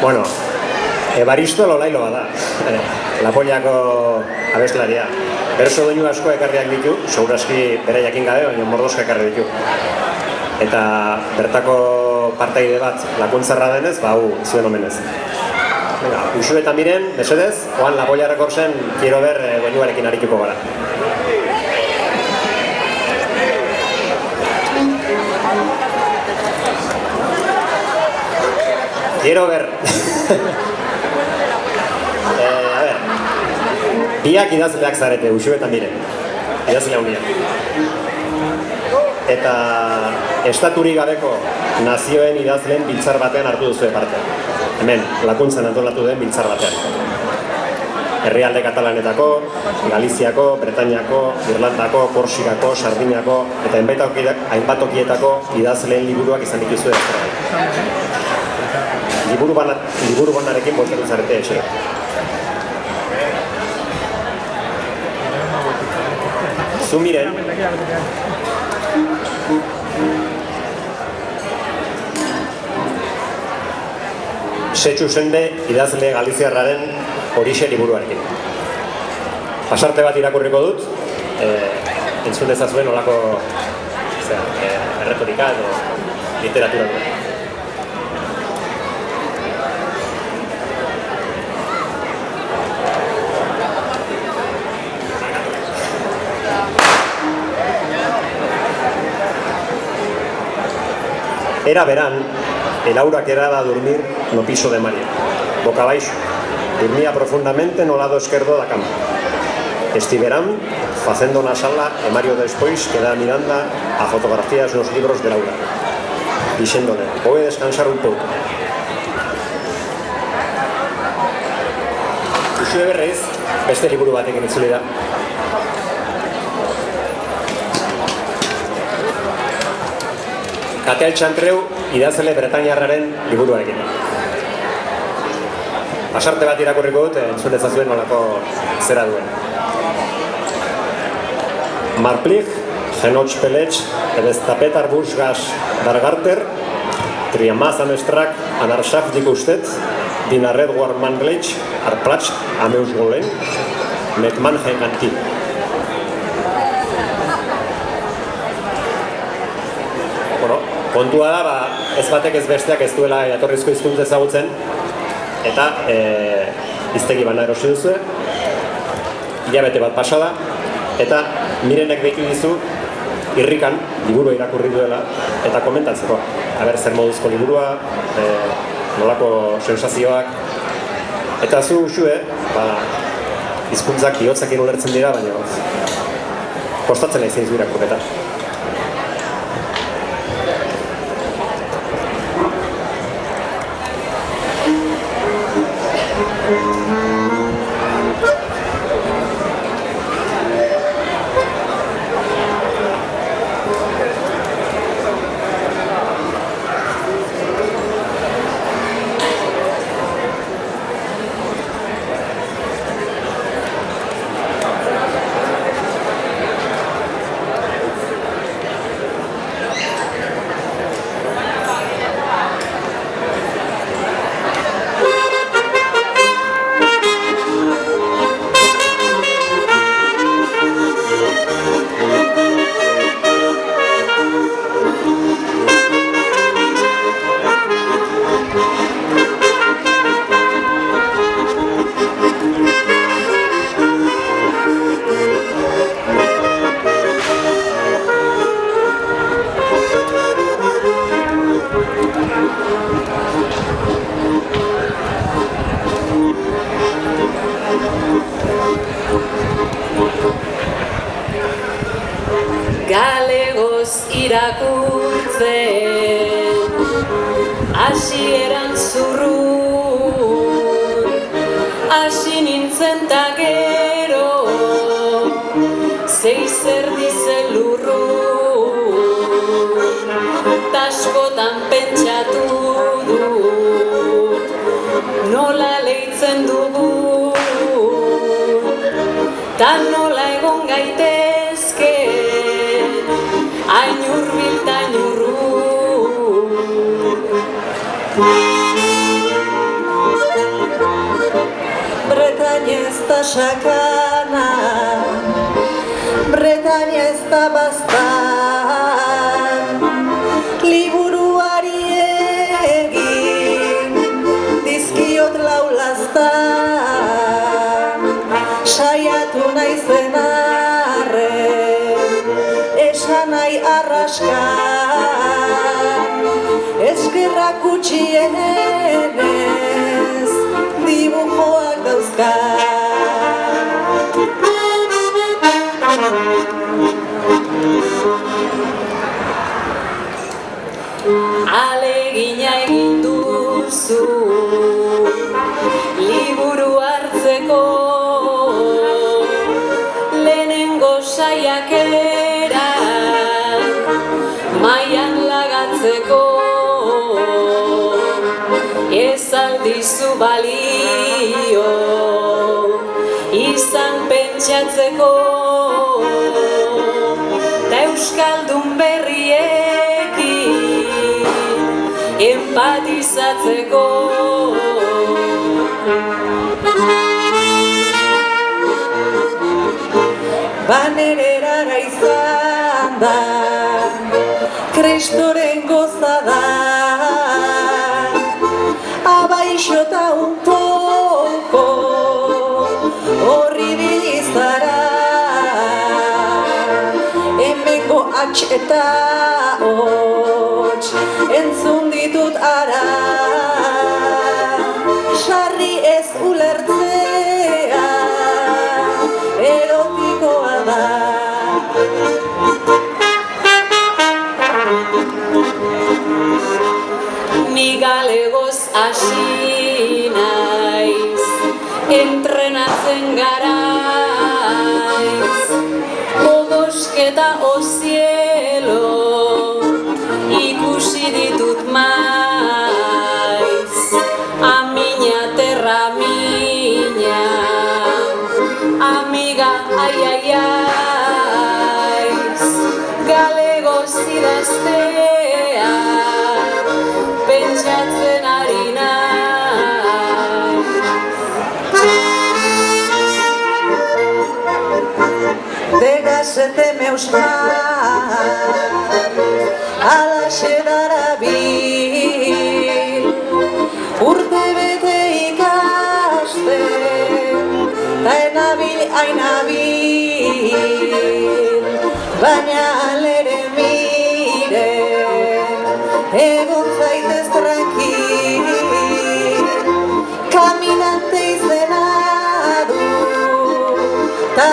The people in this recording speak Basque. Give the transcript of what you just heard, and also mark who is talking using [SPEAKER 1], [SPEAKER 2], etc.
[SPEAKER 1] Bueno, Evaristo Lolailo bada, Lapoiako abeslaria. Berso doinu asko ekarriak ditu, segurazki bere jakin gabe, baina mordoska ekarri ditu. Eta bertako partaide bat lakuntzarra denez, hau zuen omenez. Venga, Uxue eta Miren, mesedez, oan Lapoia Rekordsen Quiero Ver doinuarekin arituko gara. Quiero Ver. A ver, biak idazleak zarete, Uxue eta Miren. Idazlea unia. Eta estaturik gabeko nazioen idazleen biltzar batean hartu duzue parte. Hemen, lakuntzan antolatu den biltzar batean. Herrialde katalanetako, Galiziako, Bretainiako, Irlandako, Korsikako, Sardiniako eta hainbat tokietako idazleen liburuak izan dituzue ezkerra. Liburu banarekin boltatu zarete etxe. Zu Miren, Setxu Sende idazle galiziarraren horixe liburuarekin. Pasarte bat irakurriko dut, entzun dezazuen olako erretorika edo literatura duen. Era verán, el aura quedaba a dormir no piso de María. Boca abaixo, dormía profundamente no lado esquerdo da cama. Estiverán, facendo na sala e Mario despois queda mirando a fotografías nos libros de Laura. Dixéndole, voy a descansar un pouco. Uxue berrez, beste liburu batekin itzuli da. Katel Txantreu idazle bretainiarraren liburuarekin. Pasarte bat irakurriko dut, entzun dezazuen nolako zera duen. Marplig, Genots Pelech, Edeztapet Arbusgas Dargarter, Triamazan Estrak, Anarsaf Dikustet, Dinarred Warman Glech, Arplatx Ameus Golen, Metman Henganti. Kontua da, ez batek ez besteak ez duela jatorrizko hizkuntza ezagutzen, eta hiztegi bana erosi duzu, hilabete bat pasa da, eta Mirenek deitu dizu irrikan, liburua irakurri duela, eta komentatzeko. Aber, zer moduzko liburua, nolako sensazioak, eta zu Uxue, hizkuntzak bihotzekin ulertzen dira, baina kostatzen nahi zu irakurketa.
[SPEAKER 2] Galegoz irakurtzen hasieran zurrun hasi nintzen ta gero zeizer dizelurrun taskotan pentsatu dut nola leitzen dugu ta nola egon gaitezke hain hurbil ta hain urrun.
[SPEAKER 3] da sakana, Bretaña ez da bastan, liburuari egin dizkiot laulaztan, saiatu naizen arren, esan nahi arraskan, eskerrak utxienez, dibujoak dauzkat.
[SPEAKER 2] Alegina egin duzu liburu hartzeko, lehenengo saiakera mailan lagatzeko, ez aldizu balio izan pentsatzeko, ta euskaldun berriekin empatizatzeko.
[SPEAKER 3] Banererara izan da, kristoren gozada, abaixota un poco, horri bilizara, hemengo atx eta hots, entzun ditut ara, sarri ez ulertzea, erotikoa da.
[SPEAKER 2] Ni galegoz hasi naiz, entrenatzen garaiz, odosketa o cielo, ikusi ditut maiz, amina terra miña, amiga ai ai aiz, galegoz idaztea, pentsatzen ari naiz.
[SPEAKER 3] Degasete euskal, alaxe darabil, urte bete ikasten, ta enabil ainabil, baina alere mire, egon zaitez tranquil, kaminante izena du, ta